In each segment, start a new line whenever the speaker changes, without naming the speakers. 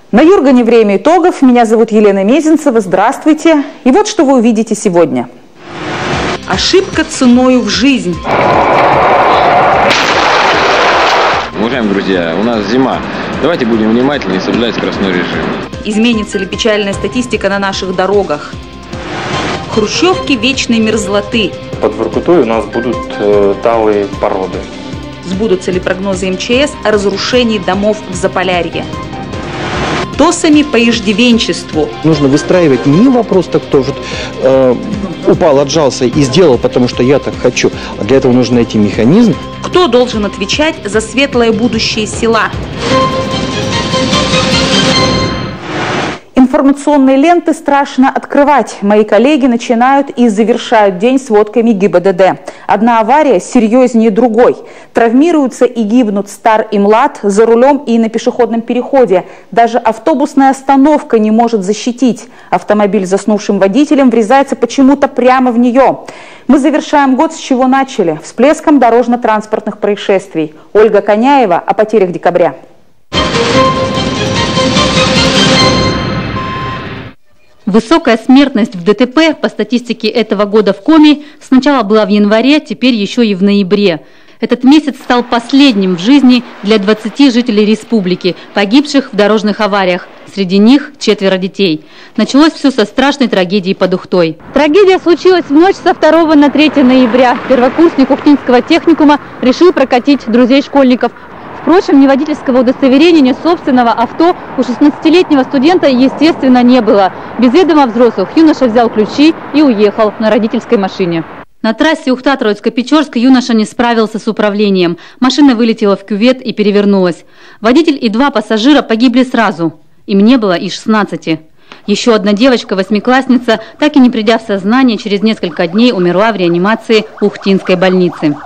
На Юргане время итогов. Меня зовут Елена Мезенцева. Здравствуйте. И вот что вы увидите сегодня. Ошибка ценою в жизнь.
Уважаемые друзья, у нас зима. Давайте будем внимательны и соблюдать скоростной режим.
Изменится ли печальная статистика на наших дорогах? Хрущевки вечной мерзлоты.
Под Воркутой у нас будут талые породы.
Сбудутся ли прогнозы МЧС о разрушении домов в Заполярье? Тосами по иждивенчеству.
Нужно выстраивать не вопрос, так кто же упал, отжался и сделал, потому что я так хочу. А для этого нужно найти механизм.
Кто должен отвечать за светлое будущее села? Информационные ленты страшно открывать. Мои коллеги начинают и завершают день сводками ГИБДД. Одна авария серьезнее другой. Травмируются и гибнут стар и млад за рулем и на пешеходном переходе. Даже автобусная остановка не может защитить. Автомобиль с заснувшим водителем врезается почему-то прямо в нее. Мы завершаем год, с чего начали. Всплеском дорожно-транспортных происшествий. Ольга Коняева о потерях декабря.
Высокая смертность в ДТП по статистике этого года в Коми сначала была в январе, теперь еще и в ноябре. Этот месяц стал последним в жизни для 20 жителей республики, погибших в дорожных авариях. Среди них 4 детей. Началось все со страшной трагедии под Ухтой. Трагедия случилась в ночь со 2 на 3 ноября. Первокурсник Ухтинского техникума решил прокатить друзей школьников. Впрочем, ни водительского удостоверения, ни собственного авто у 16-летнего студента, естественно, не было. Без ведома взрослых юноша взял ключи и уехал на родительской машине. На трассе Ухта-Троицко-Печорск юноша не справился с управлением. Машина вылетела в кювет и перевернулась. Водитель и 2 пассажира погибли сразу. Им не было и 16. Еще одна девочка, 8-классница, так и не придя в сознание, через несколько дней умерла в реанимации Ухтинской больницы.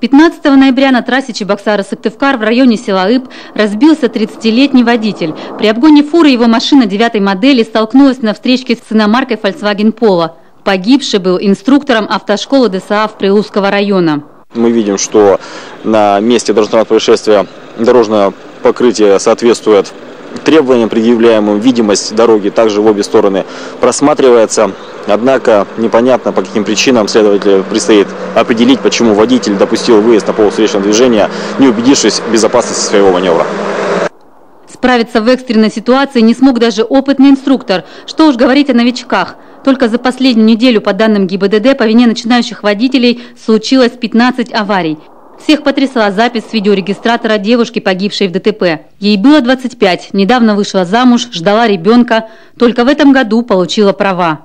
15 ноября на трассе Чебоксары-Сыктывкар в районе села Иб разбился 30-летний водитель. При обгоне фуры его машина 9-й модели столкнулась на встречке с иномаркой Volkswagen Polo. Погибший был инструктором автошколы ДСА Прилузского района.
Мы видим, что на месте дорожного происшествия дорожное покрытие соответствует требованиям, предъявляемым. Видимость дороги также в обе стороны просматривается. Однако непонятно, по каким причинам следователю предстоит определить, почему водитель допустил выезд на полосу встречного движения, не убедившись в безопасности своего маневра.
Справиться в экстренной ситуации не смог даже опытный инструктор. Что уж говорить о новичках. Только за последнюю неделю, по данным ГИБДД, по вине начинающих водителей случилось 15 аварий. Всех потрясла запись с видеорегистратора девушки, погибшей в ДТП. Ей было 25, недавно вышла замуж, ждала ребенка. Только в этом году получила права.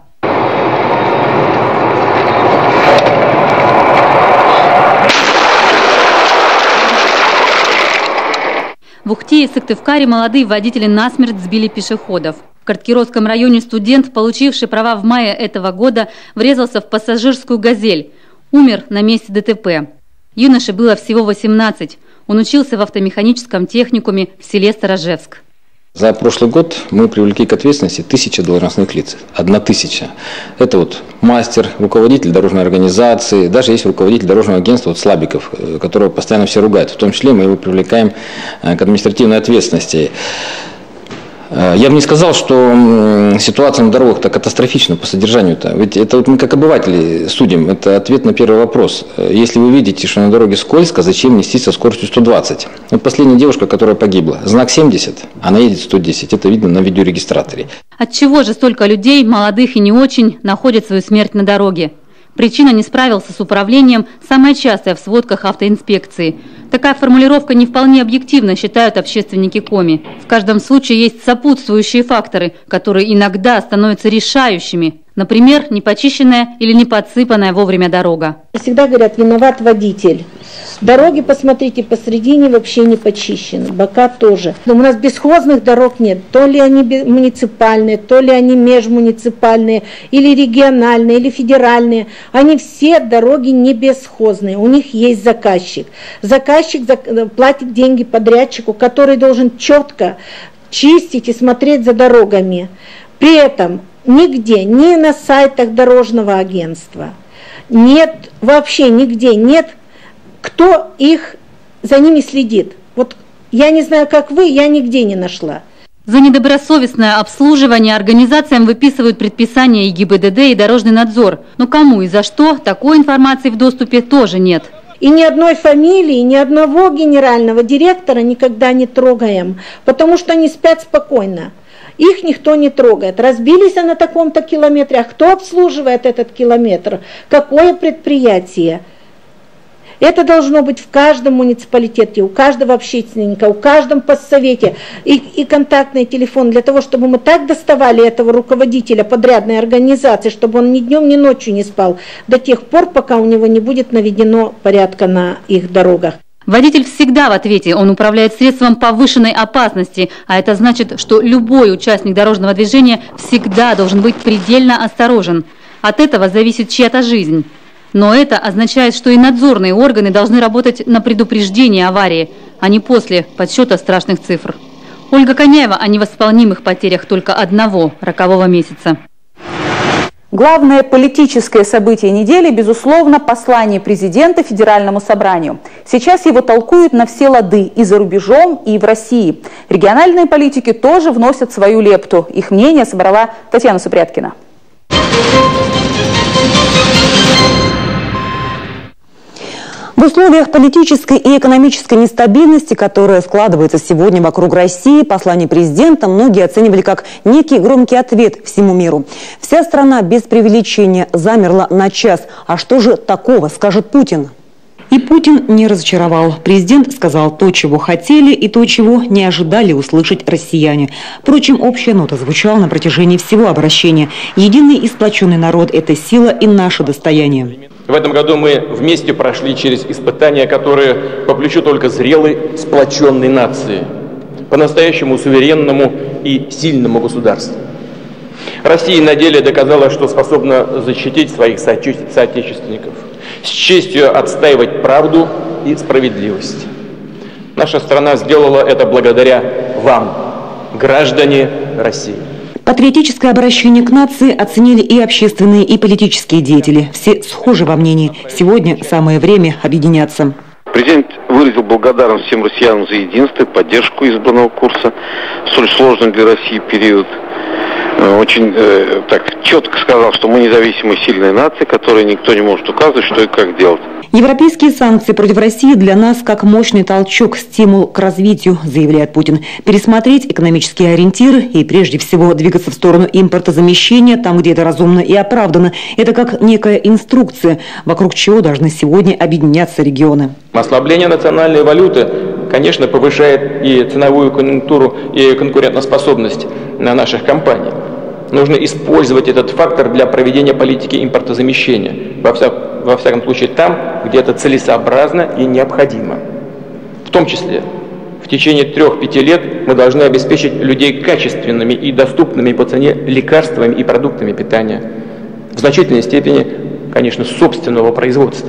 В Ухте и Сыктывкаре молодые водители насмерть сбили пешеходов. В Карткиросском районе студент, получивший права в мае этого года, врезался в пассажирскую «Газель». Умер на месте ДТП. Юноше было всего 18. Он учился в автомеханическом техникуме в селе Сторожевск.
За прошлый год мы привлекли к ответственности 1000 должностных лиц. 1000. Это вот мастер, руководитель дорожной организации, даже есть руководитель дорожного агентства, вот Слабиков, которого постоянно все ругают. В том числе мы его привлекаем к административной ответственности. Я бы не сказал, что ситуация на дорогах-то катастрофична по содержанию-то. Ведь это вот мы как обыватели судим. Это ответ на первый вопрос. Если вы видите, что на дороге скользко, зачем нестись со скоростью 120? Вот последняя девушка, которая погибла, знак 70, она едет 110. Это видно на видеорегистраторе.
Отчего же столько людей, молодых и не очень, находят свою смерть на дороге? Причина: не справился с управлением, самая частая в сводках автоинспекции. Такая формулировка не вполне объективна, считают общественники Коми. В каждом случае есть сопутствующие факторы, которые иногда становятся решающими. Например, непочищенная или не подсыпанная вовремя дорога.
Всегда говорят, виноват водитель. Дороги, посмотрите, посредине вообще не почищены, бока тоже. Но у нас бесхозных дорог нет. То ли они муниципальные, то ли они межмуниципальные, или региональные, или федеральные. Они все дороги не бесхозные. У них есть заказчик. Заказчик платит деньги подрядчику, который должен четко чистить и смотреть за дорогами. При этом нигде, ни на сайтах дорожного агентства, нет, вообще нигде нет, кто за ними следит. Вот Я не знаю, как вы, я нигде не нашла.
За недобросовестное обслуживание организациям выписывают предписания и ГИБДД, и Дорожный надзор. Но кому и за что, такой информации в доступе тоже нет.
И ни одной фамилии, ни одного генерального директора никогда не трогаем, потому что они спят спокойно. Их никто не трогает. Разбились на таком-то километре, а кто обслуживает этот километр? Какое предприятие? Это должно быть в каждом муниципалитете, у каждого общественника, у каждом постсовете и контактный телефон для того, чтобы мы так доставали этого руководителя подрядной организации, чтобы он ни днем, ни ночью не спал до тех пор, пока у него не будет наведено порядка на их дорогах.
Водитель всегда в ответе, он управляет средством повышенной опасности, а это значит, что любой участник дорожного движения всегда должен быть предельно осторожен. От этого зависит чья-то жизнь. Но это означает, что и надзорные органы должны работать на предупреждение аварии, а не после подсчета страшных цифр. Ольга Коняева о невосполнимых потерях только одного рокового месяца.
Главное политическое событие недели, безусловно, послание президента Федеральному собранию. Сейчас его толкуют на все лады и за рубежом, и в России. Региональные политики тоже вносят свою лепту. Их мнение собрала Татьяна Супряткина.
В условиях политической и экономической нестабильности, которая складывается сегодня вокруг России, послание президента многие оценивали как некий громкий ответ всему миру. Вся страна без преувеличения замерла на час. А что же такого скажет Путин? И Путин не разочаровал. Президент сказал то, чего хотели, и то, чего не ожидали услышать россияне. Впрочем, общая нота звучала на протяжении всего обращения. Единый и сплоченный народ – это сила и наше достояние.
В этом году мы вместе прошли через испытания, которые по плечу только зрелой, сплоченной нации, по-настоящему суверенному и сильному государству. Россия на деле доказала, что способна защитить своих соотечественников, с честью отстаивать правду и справедливость. Наша страна сделала это благодаря вам, граждане России.
Патриотическое обращение к нации оценили и общественные, и политические деятели. Все схожи во мнении. Сегодня самое время объединяться.
Президент выразил благодарность всем россиянам за единство и поддержку избранного курса в столь сложный для России период. Очень так четко сказал, что мы независимая сильная нация, которой никто не может указывать, что и как делать.
Европейские санкции против России для нас как мощный толчок, стимул к развитию, заявляет Путин. Пересмотреть экономические ориентиры и прежде всего двигаться в сторону импортозамещения там, где это разумно и оправдано. Это как некая инструкция, вокруг чего должны сегодня объединяться регионы.
Ослабление национальной валюты, конечно, повышает и ценовую конъюнктуру, и конкурентоспособность на наших компаний. Нужно использовать этот фактор для проведения политики импортозамещения. Во всяком случае там, где это целесообразно и необходимо. В том числе в течение 3-5 лет мы должны обеспечить людей качественными и доступными по цене лекарствами и продуктами питания. В значительной степени, конечно, собственного производства.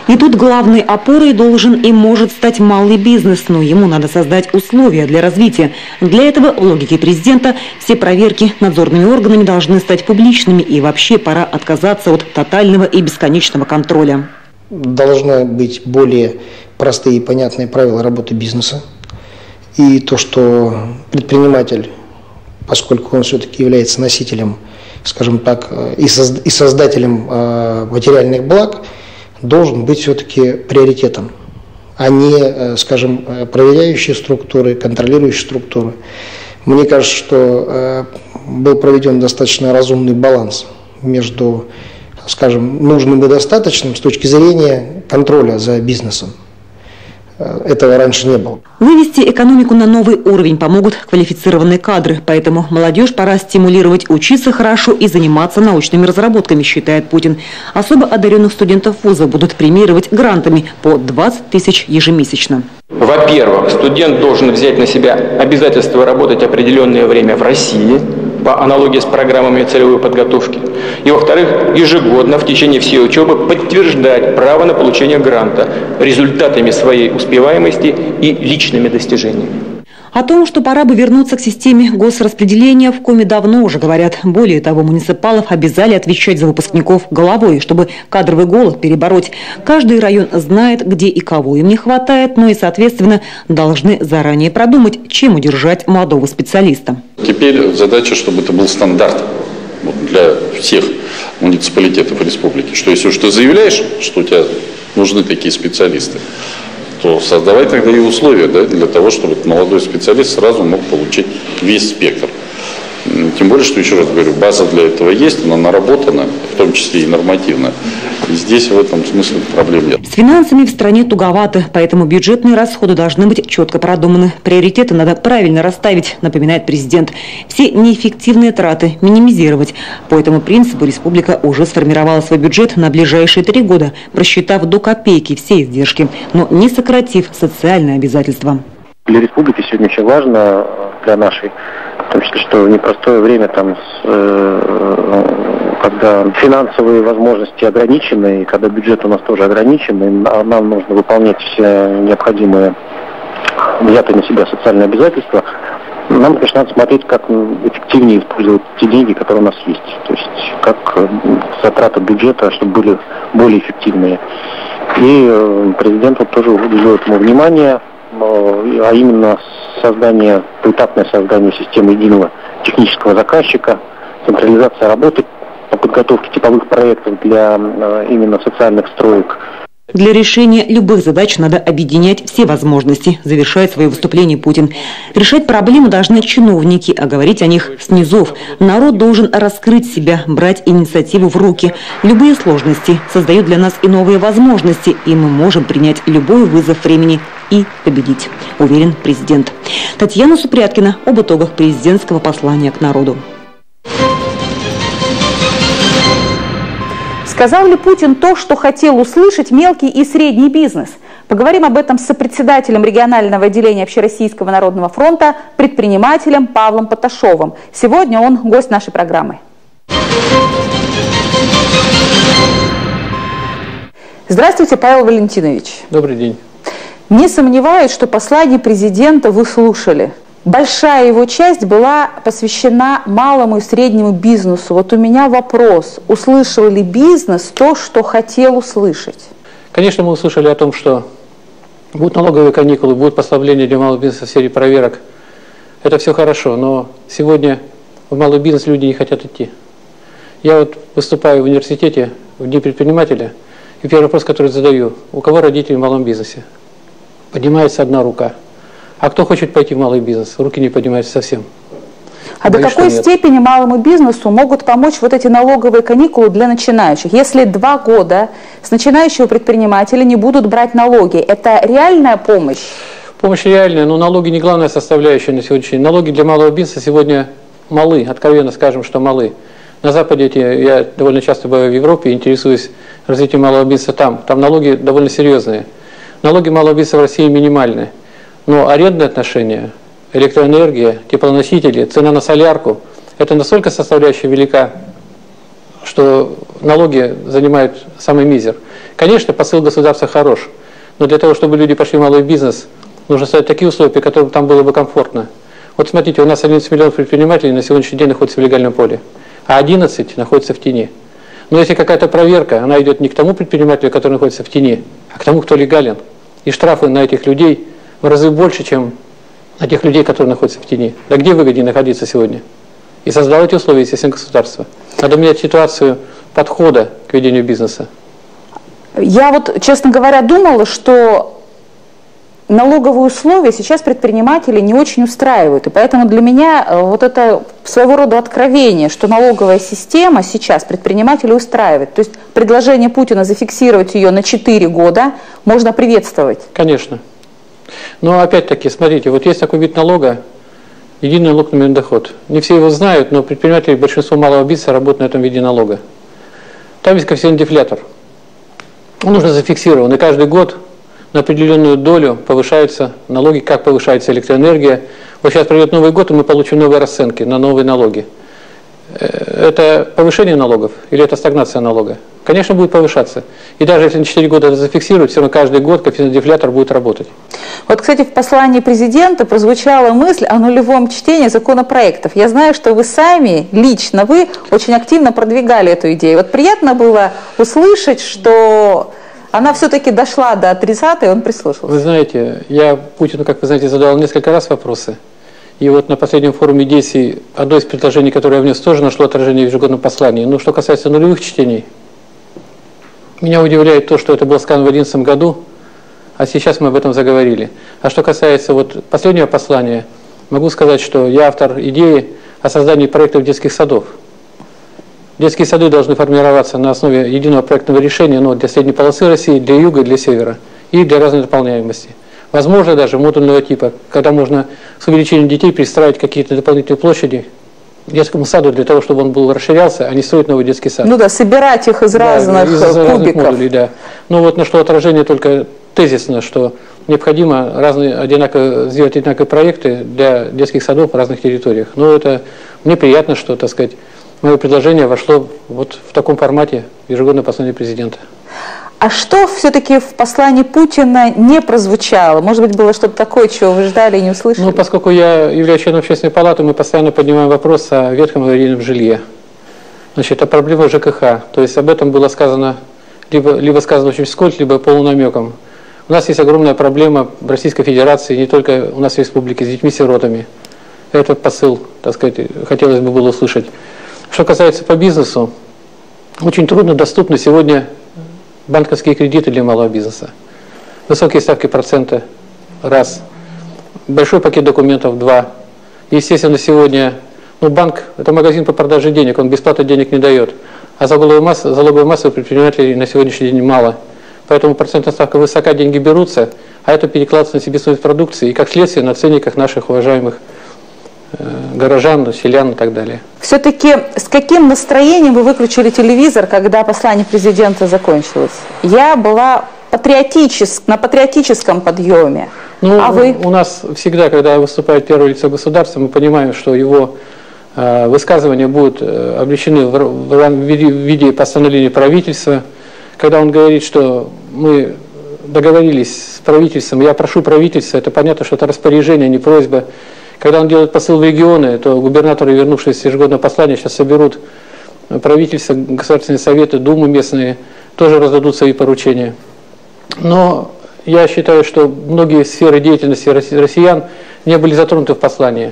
И тут главной опорой должен и может стать малый бизнес, но ему надо создать условия для развития. Для этого, в логике президента, все проверки надзорными органами должны стать публичными, и вообще пора отказаться от тотального и бесконечного контроля.
Должны быть более простые и понятные правила работы бизнеса. И то, что предприниматель, поскольку он все-таки является носителем, скажем так, и создателем материальных благ, должен быть все-таки приоритетом, а не, скажем, проверяющие структуры, контролирующие структуры. Мне кажется, что был проведен достаточно разумный баланс между, скажем, нужным и достаточным с точки зрения контроля за бизнесом. Этого раньше не было.
Вывести экономику на новый уровень помогут квалифицированные кадры. Поэтому молодежь пора стимулировать учиться хорошо и заниматься научными разработками, считает Путин. Особо одаренных студентов вуза будут премировать грантами по 20 тысяч ежемесячно.
Во-первых, студент должен взять на себя обязательство работать определенное время в России, по аналогии с программами целевой подготовки. И, во-вторых, ежегодно в течение всей учебы подтверждать право на получение гранта результатами своей успеваемости и личными достижениями.
О том, что пора бы вернуться к системе госраспределения, в Коми давно уже говорят. Более того, муниципалов обязали отвечать за выпускников головой, чтобы кадровый голод перебороть. Каждый район знает, где и кого им не хватает, но и, соответственно, должны заранее продумать, чем удержать молодого специалиста.
Теперь задача, чтобы это был стандарт для всех муниципалитетов республики, что если уж ты заявляешь, что у тебя нужны такие специалисты, то создавай тогда и условия, да, для того, чтобы этот молодой специалист сразу мог получить весь спектр. Тем более, что, еще раз говорю, база для этого есть, она наработана, в том числе и нормативно. И здесь в этом смысле проблем нет.
С финансами в стране туговато, поэтому бюджетные расходы должны быть четко продуманы. Приоритеты надо правильно расставить, напоминает президент. Все неэффективные траты минимизировать. По этому принципу республика уже сформировала свой бюджет на ближайшие 3 года, просчитав до копейки все издержки, но не сократив социальные обязательства.
Для республики сегодня очень важно, для нашей, в том числе, что в непростое время, когда финансовые возможности ограничены, и когда бюджет у нас тоже ограничен, и нам нужно выполнять все необходимые взятые на себя социальные обязательства, нам, конечно, надо смотреть, как эффективнее использовать те деньги, которые у нас есть. То есть, как затраты бюджета, чтобы были более эффективные. И президент тоже уделил этому внимание, а именно поэтапное создание системы единого технического заказчика, централизация работы по подготовке типовых проектов для именно социальных строек.
Для решения любых задач надо объединять все возможности, завершает свое выступление Путин. Решать проблемы должны чиновники, а говорить о них снизов. Народ должен раскрыть себя, брать инициативу в руки. Любые сложности создают для нас и новые возможности, и мы можем принять любой вызов времени и победить, уверен президент. Татьяна Супряткина об итогах президентского послания к народу.
Сказал ли Путин то, что хотел услышать мелкий и средний бизнес? Поговорим об этом с сопредседателем регионального отделения Общероссийского народного фронта, предпринимателем Павлом Поташовым. Сегодня он гость нашей программы. Здравствуйте, Павел Валентинович.
Добрый день.
Не сомневаюсь, что послание президента вы слушали. Большая его часть была посвящена малому и среднему бизнесу. Вот у меня вопрос. Услышал ли бизнес то, что хотел услышать?
Конечно, мы услышали о том, что будут налоговые каникулы, будут послабления для малого бизнеса в сфере проверок. Это все хорошо, но сегодня в малый бизнес люди не хотят идти. Я вот выступаю в университете в Дни предпринимателя, и первый вопрос, который задаю: у кого родители в малом бизнесе? Поднимается одна рука. А кто хочет пойти в малый бизнес? Руки не поднимаются совсем.
А до какой степени малому бизнесу могут помочь вот эти налоговые каникулы для начинающих? Если 2 года с начинающего предпринимателя не будут брать налоги, это реальная помощь?
Помощь реальная, но налоги не главная составляющая на сегодняшний день. Налоги для малого бизнеса сегодня малы, откровенно скажем, что малы. На Западе, я довольно часто бываю в Европе, интересуюсь развитием малого бизнеса там. Там налоги довольно серьезные. Налоги малого бизнеса в России минимальные. Но арендные отношения, электроэнергия, теплоносители, цена на солярку – это настолько составляющая велика, что налоги занимают самый мизер. Конечно, посыл государства хорош, но для того, чтобы люди пошли в малый бизнес, нужно ставить такие условия, при которых там было бы комфортно. Вот смотрите, у нас 11 миллионов предпринимателей на сегодняшний день находятся в легальном поле, а 11 находятся в тени. Но если какая-то проверка, она идет не к тому предпринимателю, который находится в тени, а к тому, кто легален. И штрафы на этих людей в разы больше, чем на тех людей, которые находятся в тени. Да где выгоднее находиться сегодня? И создавать условия, естественно, государства. Надо менять ситуацию подхода к ведению бизнеса.
Я вот, честно говоря, думала, что налоговые условия сейчас предприниматели не очень устраивают. И поэтому для меня вот это своего рода откровение, что налоговая система сейчас предпринимателей устраивает. То есть предложение Путина зафиксировать ее на 4 года можно приветствовать.
Конечно. Но опять-таки, смотрите, вот есть такой вид налога, единый налог на доход. Не все его знают, но предприниматели, большинство малого бизнеса работают на этом виде налога. Там есть коэффициент дефлятор. Он нужно зафиксирован, и каждый год на определенную долю повышаются налоги, как повышается электроэнергия. Вот сейчас придет Новый год, и мы получим новые расценки на новые налоги. Это повышение налогов или это стагнация налога? Конечно, будет повышаться. И даже если на 4 года это зафиксируют, все равно каждый год коэффициент дефлятор будет работать.
Вот, кстати, в послании президента прозвучала мысль о нулевом чтении законопроектов. Я знаю, что вы сами, лично вы, очень активно продвигали эту идею. Вот приятно было услышать, что она все-таки дошла до адресата, и он прислушался.
Вы знаете, я Путину, как вы знаете, задал несколько раз вопросы. И вот на последнем форуме действий одно из предложений, которое я внес, тоже нашло отражение в ежегодном послании. Но что касается нулевых чтений, меня удивляет то, что это было сказано в 2011 году, а сейчас мы об этом заговорили. А что касается вот последнего послания, могу сказать, что я автор идеи о создании проектов детских садов. Детские сады должны формироваться на основе единого проектного решения, но для средней полосы России, для юга и для севера, и для разной наполняемости. Возможно, даже модульного типа, когда можно с увеличением детей пристраивать какие-то дополнительные площади детскому саду для того, чтобы он был расширялся, а не строить новый детский сад.
Ну да, собирать их из разных кубиков.
Модулей, да. Но вот нашло отражение только тезисно, что необходимо сделать одинаковые проекты для детских садов в разных территориях. Но это мне приятно, что, так сказать, мое предложение вошло вот в таком формате в ежегодное послание президента.
А что все-таки в послании Путина не прозвучало? Может быть, было что-то такое, чего вы ждали и не услышали?
Ну, поскольку я являюсь членом общественной палаты, мы постоянно поднимаем вопрос о ветхом аварийном жилье. Значит, о проблеме ЖКХ. То есть об этом было сказано, либо сказано очень вскользь, либо полунамеком. У нас есть огромная проблема в Российской Федерации, не только у нас в республике, с детьми-сиротами. Этот посыл, так сказать, хотелось бы было услышать. Что касается по бизнесу, очень трудно доступны сегодня банковские кредиты для малого бизнеса. Высокие ставки процента – раз. Большой пакет документов – два. Естественно, сегодня банк – это магазин по продаже денег, он бесплатно денег не дает. А залоговой массы у предпринимателей на сегодняшний день мало. Поэтому процентная ставка высока, деньги берутся, а это перекладывается на себестоимость продукции и, как следствие, на ценниках наших уважаемых горожан, селян и так далее.
Все-таки с каким настроением вы выключили телевизор, когда послание президента закончилось? Я была на патриотическом подъеме. А вы?
У нас всегда, когда выступает первое лицо государства, мы понимаем, что его высказывания будут облечены в виде постановления правительства. Когда он говорит, что мы договорились с правительством, я прошу правительства, это понятно, что это распоряжение, а не просьба. Когда он делает посыл в регионы, то губернаторы, вернувшись с ежегодного послания, сейчас соберут правительство, государственные советы, думы местные, тоже раздадут свои поручения. Но я считаю, что многие сферы деятельности россиян не были затронуты в послании.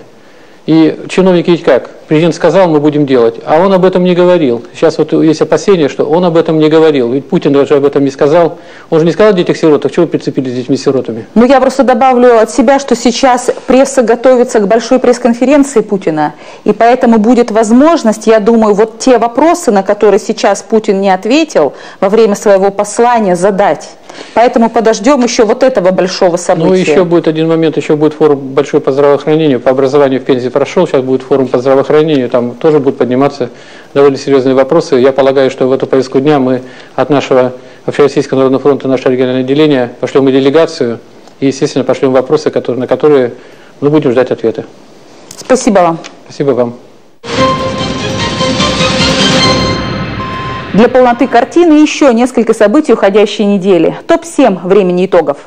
И чиновники ведь как? Президент сказал, мы будем делать, а он об этом не говорил. Сейчас вот есть опасения, что он об этом не говорил. Ведь Путин даже об этом не сказал. Он же не сказал о детях-сиротах. Чего вы прицепились с детьми-сиротами?
Ну, я просто добавлю от себя, что сейчас пресса готовится к большой пресс-конференции Путина. И поэтому будет возможность, я думаю, вот те вопросы, на которые сейчас Путин не ответил, во время своего послания задать. Поэтому подождем еще вот этого большого события.
Ну, еще будет один момент, еще будет форум большой по здравоохранению. По образованию в Пензе прошел, сейчас будет форум по здравоохранению. Там тоже будут подниматься довольно серьезные вопросы. Я полагаю, что в эту повестку дня мы от нашего Общероссийского народного фронта, нашего регионального отделения пошлем и делегацию, и, естественно, пошлем вопросы, на которые мы будем ждать ответы.
Спасибо вам.
Спасибо вам.
Для полноты картины еще несколько событий уходящей недели. Топ-7 времени итогов.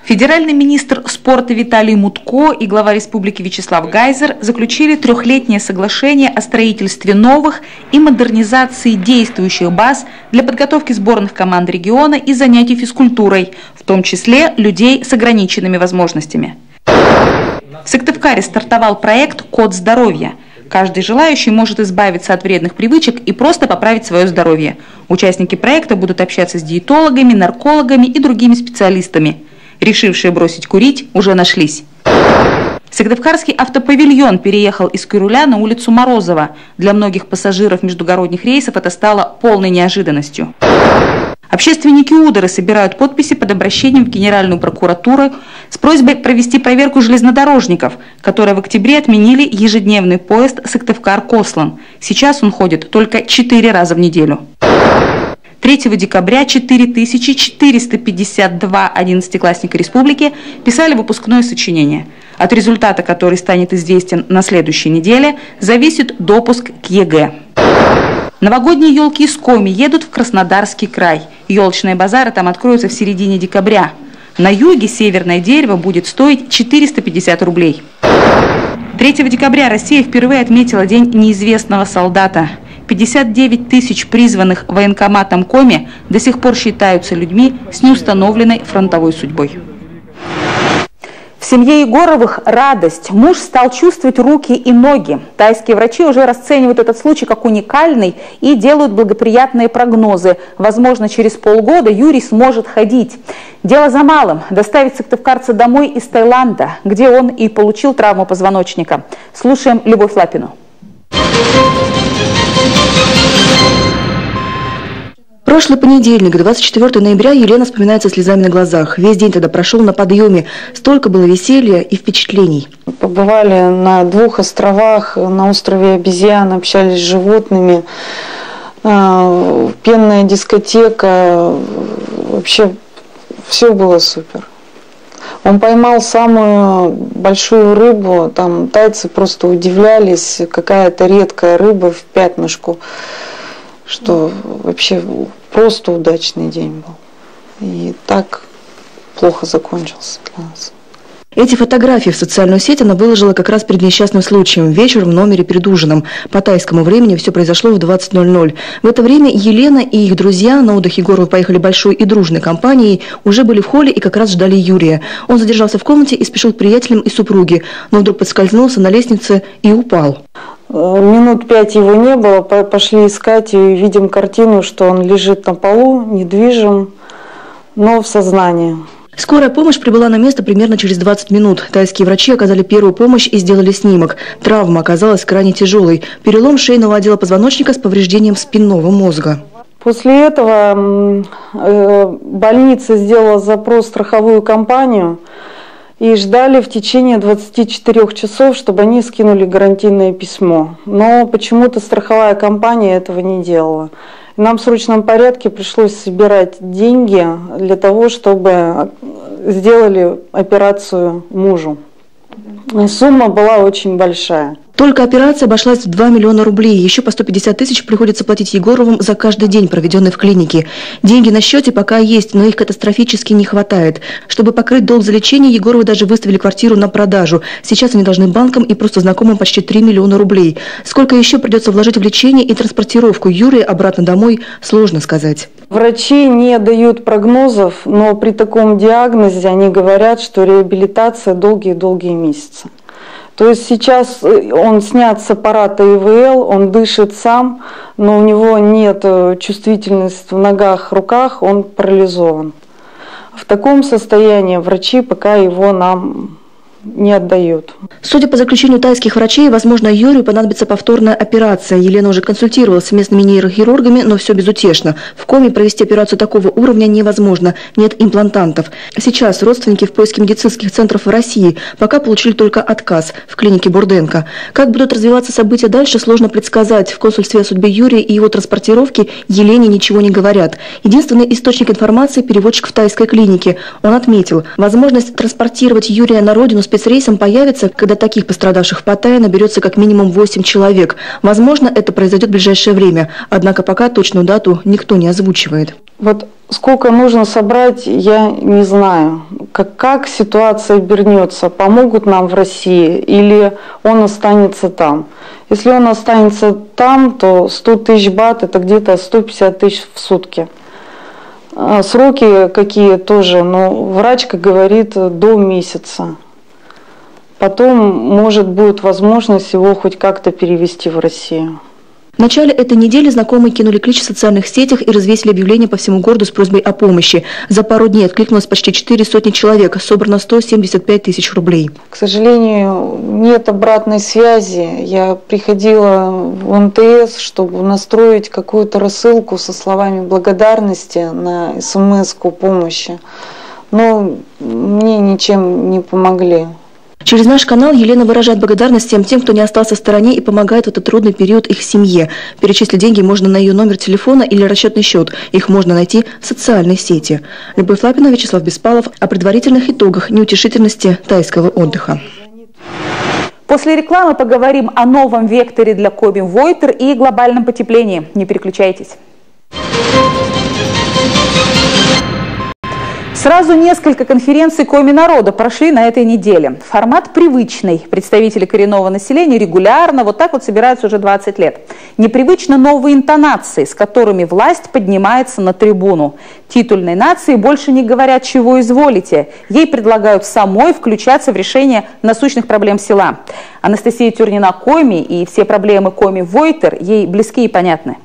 Федеральный министр спорта Виталий Мутко и глава республики Вячеслав Гайзер заключили трехлетнее соглашение о строительстве новых и модернизации действующих баз для подготовки сборных команд региона и занятий физкультурой, в том числе людей с ограниченными возможностями. В Сыктывкаре стартовал проект «Код здоровья». Каждый желающий может избавиться от вредных привычек и просто поправить свое здоровье. Участники проекта будут общаться с диетологами, наркологами и другими специалистами. Решившие бросить курить уже нашлись. Сыктывкарский автопавильон переехал из Кюруля на улицу Морозова. Для многих пассажиров междугородних рейсов это стало полной неожиданностью. Общественники Удары собирают подписи под обращением в Генеральную прокуратуру с просьбой провести проверку железнодорожников, которые в октябре отменили ежедневный поезд Сыктывкар-Кослан. Сейчас он ходит только 4 раза в неделю. 3 декабря 4452 одиннадцатиклассника республики писали выпускное сочинение. От результата, который станет известен на следующей неделе, зависит допуск к ЕГЭ. Новогодние елки из Коми едут в Краснодарский край. Елочные базары там откроются в середине декабря. На юге северное дерево будет стоить 450 рублей. 3 декабря Россия впервые отметила День неизвестного солдата. 59 тысяч призванных военкоматом Коми до сих пор считаются людьми с неустановленной фронтовой судьбой. В семье Егоровых радость. Муж стал чувствовать руки и ноги. Тайские врачи уже расценивают этот случай как уникальный и делают благоприятные прогнозы. Возможно, через полгода Юрий сможет ходить. Дело за малым – доставить сыктывкарца домой из Таиланда, где он и получил травму позвоночника. Слушаем Любовь Лапину.
Прошлый понедельник, 24 ноября, Елена вспоминает со слезами на глазах. Весь день тогда прошел на подъеме. Столько было веселья и впечатлений.
Побывали на 2 островах, на острове Обезьян, общались с животными. Пенная дискотека. Вообще все было супер. Он поймал самую большую рыбу. Там тайцы просто удивлялись. Какая-то редкая рыба в пятнышку. Что вообще просто удачный день был. И так плохо закончился для нас.
Эти фотографии в социальную сеть она выложила как раз перед несчастным случаем, вечером в номере перед ужином. По тайскому времени все произошло в 20:00. В это время Елена и их друзья, на отдых Егоровы поехали большой и дружной компанией, уже были в холле и как раз ждали Юрия. Он задержался в комнате и спешил к приятелям и супруге, но вдруг подскользнулся на лестнице и упал.
Минут 5 его не было, пошли искать и видим картину, что он лежит на полу, недвижим, но в сознании.
Скорая помощь прибыла на место примерно через 20 минут. Тайские врачи оказали первую помощь и сделали снимок. Травма оказалась крайне тяжелой. Перелом шейного отдела позвоночника с повреждением спинного мозга.
После этого больница сделала запрос в страховую компанию и ждали в течение 24 часов, чтобы они скинули гарантийное письмо. Но почему-то страховая компания этого не делала. Нам в срочном порядке пришлось собирать деньги для того, чтобы сделали операцию мужу. Сумма была очень большая.
Только операция обошлась в 2 миллиона рублей. Еще по 150 тысяч приходится платить Егоровым за каждый день, проведенный в клинике. Деньги на счете пока есть, но их катастрофически не хватает. Чтобы покрыть долг за лечение, Егоровы даже выставили квартиру на продажу. Сейчас они должны банкам и просто знакомым почти 3 миллиона рублей. Сколько еще придется вложить в лечение и транспортировку Юрия обратно домой, сложно сказать.
Врачи не дают прогнозов, но при таком диагнозе они говорят, что реабилитация долгие-долгие месяцы. То есть сейчас он снят с аппарата ИВЛ, он дышит сам, но у него нет чувствительности в ногах, руках, он парализован. В таком состоянии врачи пока его нам не отдают.
Судя по заключению тайских врачей, возможно, Юрию понадобится повторная операция. Елена уже консультировалась с местными нейрохирургами, но все безутешно. В Коми провести операцию такого уровня невозможно, нет имплантантов. Сейчас родственники в поиске медицинских центров в России пока получили только отказ в клинике Бурденко. Как будут развиваться события дальше, сложно предсказать. В консульстве о судьбе Юрия и его транспортировке Елене ничего не говорят. Единственный источник информации – переводчик в тайской клинике. Он отметил, возможность транспортировать Юрия на родину спецрейсом появится, когда таких пострадавших в Паттайе наберется как минимум 8 человек. Возможно, это произойдет в ближайшее время. Однако пока точную дату никто не озвучивает.
Вот сколько нужно собрать, я не знаю. Как ситуация обернется, помогут нам в России или он останется там. Если он останется там, то 100 тысяч бат – это где-то 150 тысяч в сутки. Сроки какие тоже, но врач, как говорит, до месяца. Потом, может, будет возможность его хоть как-то перевести в Россию.
В начале этой недели знакомые кинули клич в социальных сетях и развесили объявления по всему городу с просьбой о помощи. За пару дней откликнулось почти 400 человек, собрано 175 тысяч рублей.
К сожалению, нет обратной связи. Я приходила в МТС, чтобы настроить какую-то рассылку со словами благодарности на СМС-ку помощи. Но мне ничем не помогли.
Через наш канал Елена выражает благодарность всем тем, кто не остался в стороне и помогает в этот трудный период их семье. Перечислить деньги можно на ее номер телефона или расчетный счет. Их можно найти в социальной сети. Любовь Лапина, Вячеслав Беспалов о предварительных итогах неутешительности тайского отдыха.
После рекламы поговорим о новом векторе для Коми Войтер и глобальном потеплении. Не переключайтесь. Сразу несколько конференций Коми народа прошли на этой неделе. Формат привычный. Представители коренного населения регулярно вот так вот собираются уже 20 лет. Непривычно новые интонации, с которыми власть поднимается на трибуну. Титульной нации больше не говорят «чего изволите». Ей предлагают самой включаться в решение насущных проблем села. Анастасия Тюрнина-Коми и все проблемы Коми Войтер ей близки и понятны.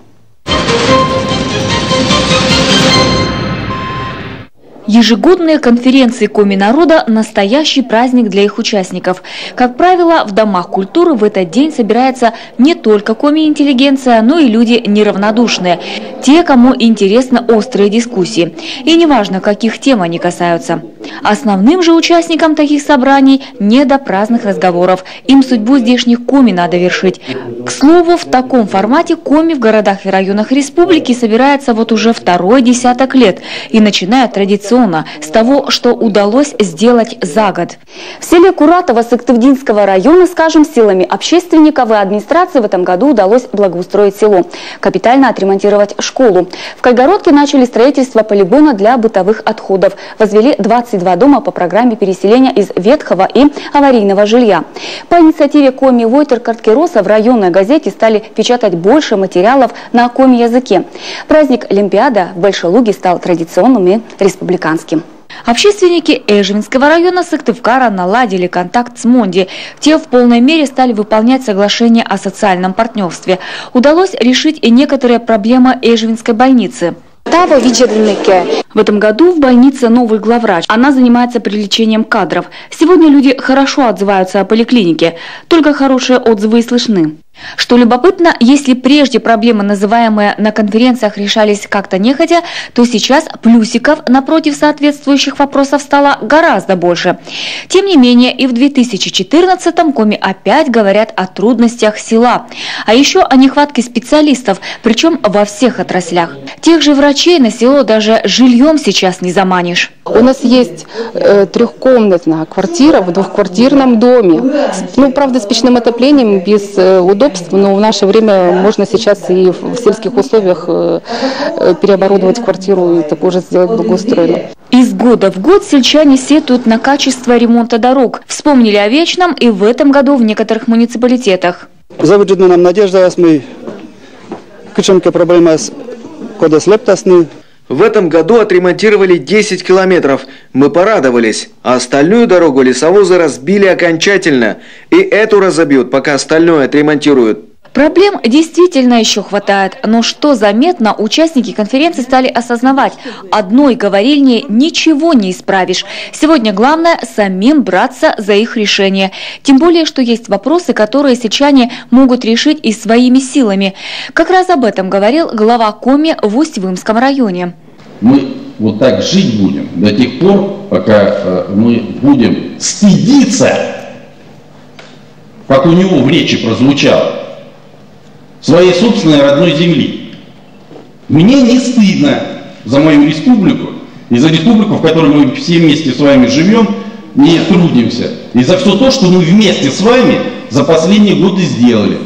Ежегодные конференции Коми народа – настоящий праздник для их участников. Как правило, в домах культуры в этот день собирается не только коми-интеллигенция, но и люди неравнодушные. Те, кому интересны острые дискуссии. И неважно, каких тем они касаются. Основным же участникам таких собраний не до праздных разговоров. Им судьбу здешних коми надо вершить. К слову, в таком формате коми в городах и районах республики собирается вот уже второй десяток лет. И начинают традиционно с того, что удалось сделать за год.
В селе Куратово Сыктывдинского района, скажем, силами общественников и администрации в этом году удалось благоустроить село, капитально отремонтировать школу. В Кайгородке начали строительство полигона для бытовых отходов. Возвели 22 дома по программе переселения из ветхого и аварийного жилья. По инициативе Коми Войтер Карткироса в районной газете стали печатать больше материалов на коми языке. Праздник Олимпиада в Большой Луге стал традиционным и республиканским.
Общественники Эжвинского района Сыктывкара наладили контакт с Монди. Те в полной мере стали выполнять соглашение о социальном партнерстве. Удалось решить и некоторые проблемы Эжвинской больницы. В этом году в больнице новый главврач. Она занимается привлечением кадров. Сегодня люди хорошо отзываются о поликлинике. Только хорошие отзывы и слышны. Что любопытно, если прежде проблемы, называемые на конференциях, решались как-то нехотя, то сейчас плюсиков напротив соответствующих вопросов стало гораздо больше. Тем не менее, и в 2014-м коми опять говорят о трудностях села, а еще о нехватке специалистов, причем во всех отраслях. Тех же врачей на село даже жильем сейчас не заманишь.
У нас есть трехкомнатная квартира в двухквартирном доме. Ну, правда, с печным отоплением, без удобств, но в наше время можно сейчас и в сельских условиях переоборудовать квартиру и такое же сделать благоустроенную.
Из года в год сельчане сетуют на качество ремонта дорог. Вспомнили о вечном и в этом году в некоторых муниципалитетах.
Заводжена нам надежда, мы кучемка проблема с кодес лептасны.
В этом году отремонтировали 10 километров. Мы порадовались. А остальную дорогу лесовозы разбили окончательно. И эту разобьют, пока остальное отремонтируют.
Проблем действительно еще хватает, но что заметно, участники конференции стали осознавать, одной говорильней ничего не исправишь. Сегодня главное самим браться за их решение. Тем более, что есть вопросы, которые сельчане могут решить и своими силами. Как раз об этом говорил глава коми в Усть-Вымском районе.
Мы вот так жить будем до тех пор, пока мы будем стыдиться, как у него в речи прозвучало, своей собственной родной земли. Мне не стыдно за мою республику и за республику, в которой мы все вместе с вами живем, не трудимся. И за все то, что мы вместе с вами за последние годы сделали.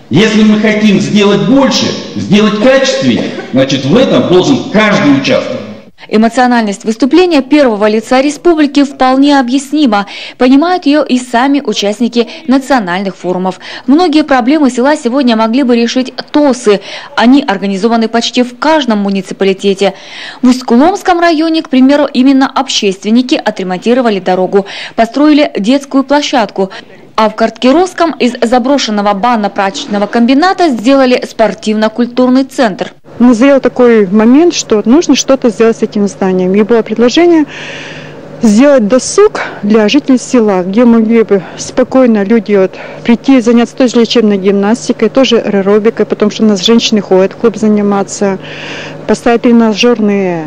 Если мы хотим сделать больше, сделать качественнее, значит в этом должен каждый участвовать.
Эмоциональность выступления первого лица республики вполне объяснима. Понимают ее и сами участники национальных форумов. Многие проблемы села сегодня могли бы решить ТОСы. Они организованы почти в каждом муниципалитете. В Усть-Куломском районе, к примеру, именно общественники отремонтировали дорогу, построили детскую площадку. А в Карткировском из заброшенного банно-прачечного комбината сделали спортивно-культурный центр.
Назрел такой момент, что нужно что-то сделать с этим зданием. И было предложение сделать досуг для жителей села, где могли бы спокойно люди прийти и заняться той же лечебной гимнастикой, тоже аэробикой, потому что у нас женщины ходят в клуб заниматься, поставить тренажерные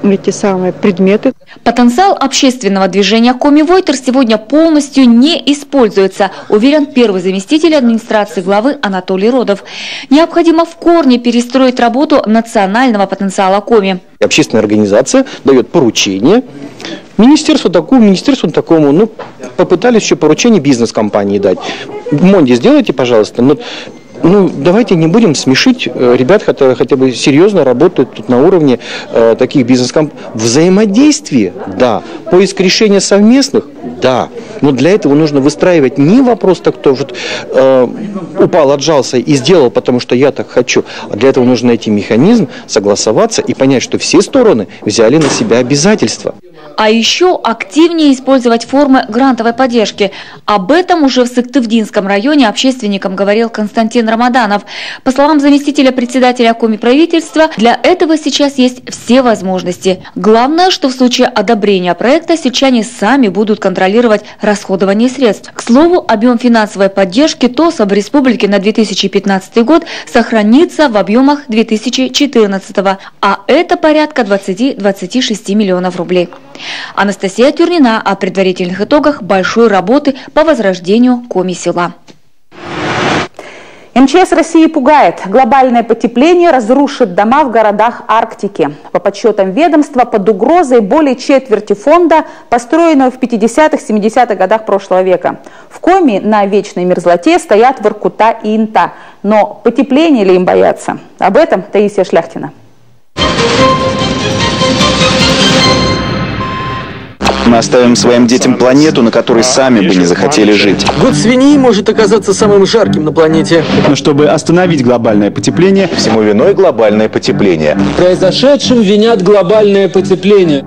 эти самые предметы.
Потенциал общественного движения Коми Войтер сегодня полностью не используется, уверен первый заместитель администрации главы Анатолий Родов. Необходимо в корне перестроить работу национального потенциала Коми.
Общественная организация дает поручение министерству такому, попытались еще поручение бизнес-компании дать. Монди, сделайте, пожалуйста. Ну, давайте не будем смешить ребят, которые хотя бы серьезно работают тут на уровне таких бизнес-компаний. Взаимодействие, да. Поиск решения совместных, да. Но для этого нужно выстраивать не вопрос, так кто вот, упал, отжался и сделал, потому что я так хочу. А для этого нужно найти механизм, согласоваться и понять, что все стороны взяли на себя обязательства.
А еще активнее использовать формы грантовой поддержки. Об этом уже в Сыктывдинском районе общественникам говорил Константин Рамаданов. По словам заместителя председателя Коми правительства, для этого сейчас есть все возможности. Главное, что в случае одобрения проекта сельчане сами будут контролировать расходование средств. К слову, объем финансовой поддержки ТОСа в республике на 2015 год сохранится в объемах 2014, а это порядка 20-26 миллионов рублей. Анастасия Тюрнина о предварительных итогах большой работы по возрождению Коми-села.
МЧС России пугает. Глобальное потепление разрушит дома в городах Арктики. По подсчетам ведомства, под угрозой более четверти фонда, построенного в 50-70-х годах прошлого века. В Коми на вечной мерзлоте стоят Воркута и Инта. Но потепление ли им бояться? Об этом Таисия Шляхтина.
Мы оставим своим детям планету, на которой сами бы не захотели жить.
Год свиньи может оказаться самым жарким на планете.
Но чтобы остановить глобальное потепление...
Всему виной глобальное потепление.
Произошедшим винят глобальное потепление.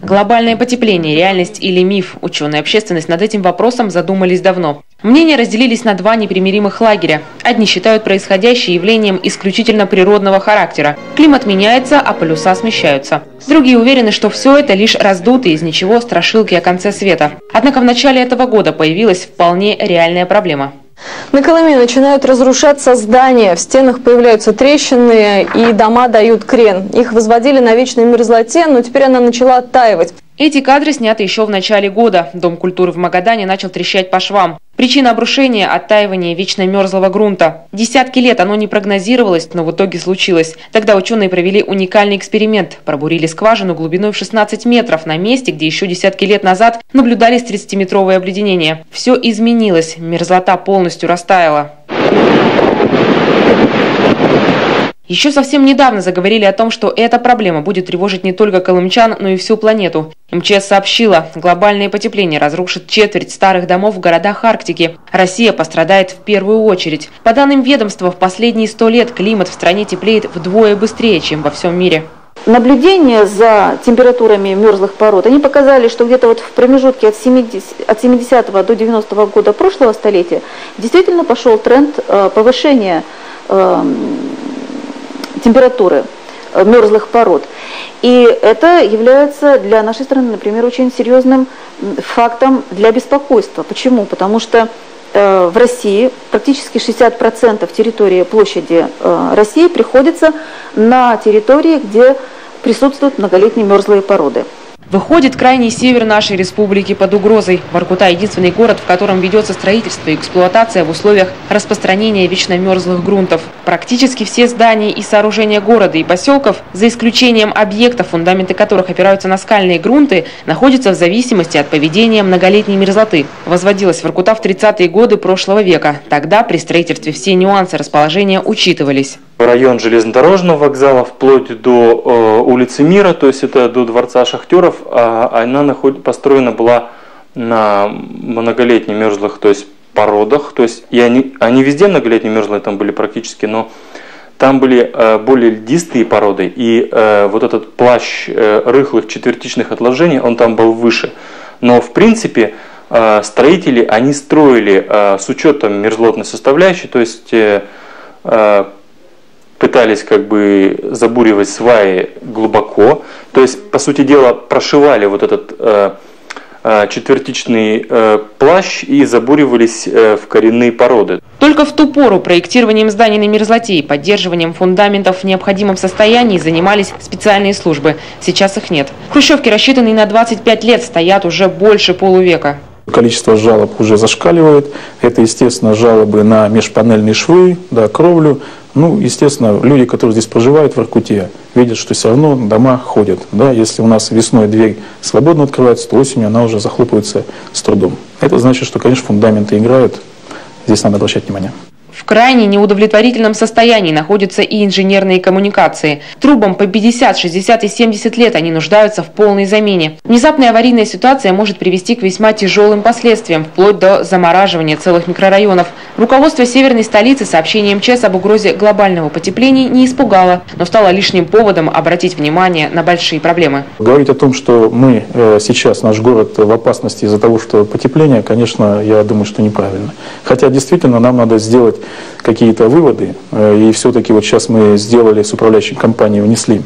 Глобальное потепление – реальность или миф? Ученые и общественность над этим вопросом задумались давно. Мнения разделились на два непримиримых лагеря. Одни считают происходящее явлением исключительно природного характера. Климат меняется, а полюса смещаются. Другие уверены, что все это лишь раздутые из ничего страшилки о конце света. Однако в начале этого года появилась вполне реальная проблема.
На Колыме начинают разрушаться здания, в стенах появляются трещины и дома дают крен. Их возводили на вечной мерзлоте, но теперь она начала оттаивать.
Эти кадры сняты еще в начале года. Дом культуры в Магадане начал трещать по швам. Причина обрушения – оттаивание вечно мерзлого грунта. Десятки лет оно не прогнозировалось, но в итоге случилось. Тогда ученые провели уникальный эксперимент. Пробурили скважину глубиной в 16 метров на месте, где еще десятки лет назад наблюдались 30-метровые обледенения. Все изменилось, мерзлота полностью растаяла. Еще совсем недавно заговорили о том, что эта проблема будет тревожить не только колымчан, но и всю планету. МЧС сообщила, глобальное потепление разрушит четверть старых домов в городах Арктики. Россия пострадает в первую очередь. По данным ведомства, в последние 100 лет климат в стране теплеет вдвое быстрее, чем во всем мире.
Наблюдения за температурами мерзлых пород, они показали, что где-то вот в промежутке от 70 до 90 года прошлого столетия действительно пошел тренд повышения температуры мерзлых пород. И это является для нашей страны, например, очень серьезным фактом для беспокойства. Почему? Потому что в России практически 60% территории площади России приходится на территории, где присутствуют многолетние мерзлые породы.
Выходит, крайний север нашей республики под угрозой. Воркута – единственный город, в котором ведется строительство и эксплуатация в условиях распространения вечно мерзлых грунтов. Практически все здания и сооружения города и поселков, за исключением объектов, фундаменты которых опираются на скальные грунты, находятся в зависимости от поведения многолетней мерзлоты. Возводилась Воркута в 30-е годы прошлого века. Тогда при строительстве все нюансы расположения учитывались.
Район железнодорожного вокзала вплоть до улицы Мира, то есть это до дворца шахтеров, она построена была на многолетних мерзлых, то есть породах, то есть и они везде многолетние мерзлые там были практически, но там были более льдистые породы, и вот этот плащ рыхлых четвертичных отложений, он там был выше. Но в принципе строители, они строили с учетом мерзлотной составляющей, то есть пытались как бы забуривать сваи глубоко, то есть, по сути дела, прошивали вот этот четвертичный плащ и забуривались в коренные породы.
Только в ту пору проектированием зданий на мерзлоте и поддерживанием фундаментов в необходимом состоянии занимались специальные службы. Сейчас их нет. Хрущевки, рассчитанные на 25 лет, стоят уже больше полувека.
Количество жалоб уже зашкаливает. Это, естественно, жалобы на межпанельные швы, да, кровлю. Ну, естественно, люди, которые здесь проживают в Воркуте, видят, что все равно дома ходят. Да? Если у нас весной дверь свободно открывается, то осенью она уже захлопывается с трудом. Это значит, что, конечно, фундаменты играют. Здесь надо обращать внимание.
В крайне неудовлетворительном состоянии находятся и инженерные коммуникации. Трубам по 50, 60 и 70 лет они нуждаются в полной замене. Внезапная аварийная ситуация может привести к весьма тяжелым последствиям, вплоть до замораживания целых микрорайонов. Руководство северной столицы сообщение МЧС об угрозе глобального потепления не испугало, но стало лишним поводом обратить внимание на большие проблемы.
Говорить о том, что мы сейчас, наш город в опасности из-за того, что потепление, конечно, я думаю, что неправильно. Хотя действительно нам надо сделать какие-то выводы, и все-таки вот сейчас мы сделали с управляющей компанией, внесли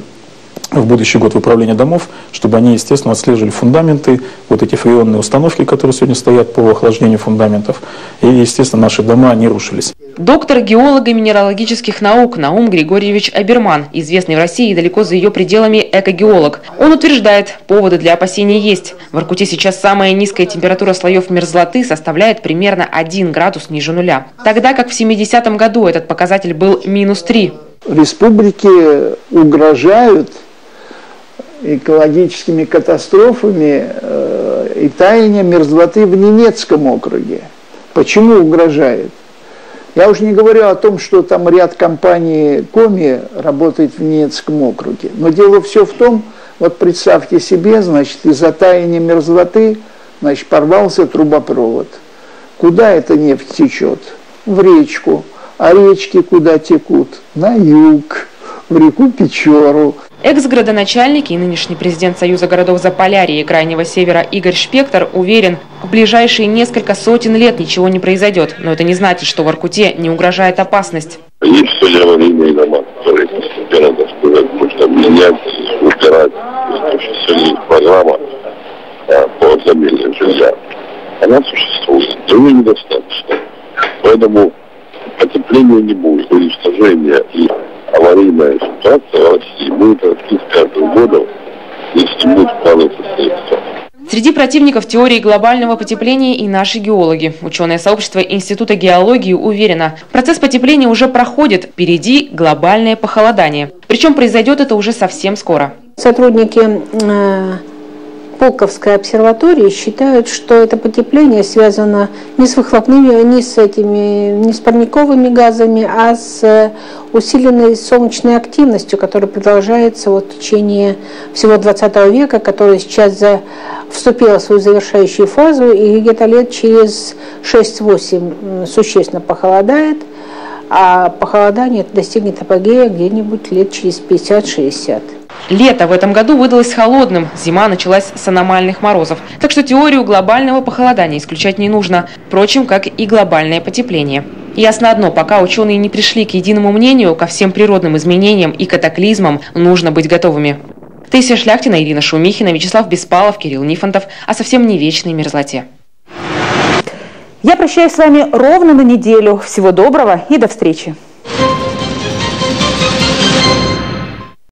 в будущий год в управление домов, чтобы они, естественно, отслеживали фундаменты, вот эти фреонные установки, которые сегодня стоят по охлаждению фундаментов, и, естественно, наши дома не рушились.
Доктор геолого-минералогических наук Наум Григорьевич Аберман, известный в России и далеко за ее пределами экогеолог. Он утверждает, поводы для опасений есть. В Воркуте сейчас самая низкая температура слоев мерзлоты составляет примерно 1 градус ниже нуля. Тогда как в 70-м году этот показатель был -3.
Республике угрожают экологическими катастрофами и таянием мерзлоты в Ненецком округе. Почему угрожает? Я уже не говорю о том, что там ряд компаний Коми работает в Ненецком округе. Но дело все в том, вот представьте себе, значит, из-за таяния мерзлоты, значит, порвался трубопровод. Куда эта нефть течет? В речку. А речки куда текут? На юг, в реку Печору.
Экс-градоначальник и нынешний президент Союза городов Заполярья и Крайнего Севера Игорь Шпектор уверен, в ближайшие несколько сотен лет ничего не произойдет. Но это не значит, что в Воркуте не угрожает опасность.
Есть все аварийные дома, которые постепенно, так сказать, нужно менять, убирать. Сегодня есть программа по обземлению жилья. Она существует, но ее недостаточно. Поэтому потепления не будет, уничтожения и аварийная ситуация в России будет расти с каждым годом, если не будет вкладываться средства.
Среди противников теории глобального потепления и наши геологи. Ученое сообщество Института геологии уверено, процесс потепления уже проходит, впереди глобальное похолодание. Причем произойдет это уже совсем скоро.
Сотрудники Полковской обсерватории считают, что это потепление связано не с выхлопными, не с парниковыми газами, а с усиленной солнечной активностью, которая продолжается в течение всего 20 века, которая сейчас вступила в свою завершающую фазу, и где-то лет через 6-8 существенно похолодает, а похолодание достигнет апогея где-нибудь лет через 50-60.
Лето в этом году выдалось холодным, зима началась с аномальных морозов. Так что теорию глобального похолодания исключать не нужно, впрочем, как и глобальное потепление. Ясно одно, пока ученые не пришли к единому мнению, ко всем природным изменениям и катаклизмам нужно быть готовыми. Таисия Шляхтина, Ирина Шумихина, Вячеслав Беспалов, Кирилл Нифонтов о совсем не вечной мерзлоте.
Я прощаюсь с вами ровно на неделю. Всего доброго и до встречи.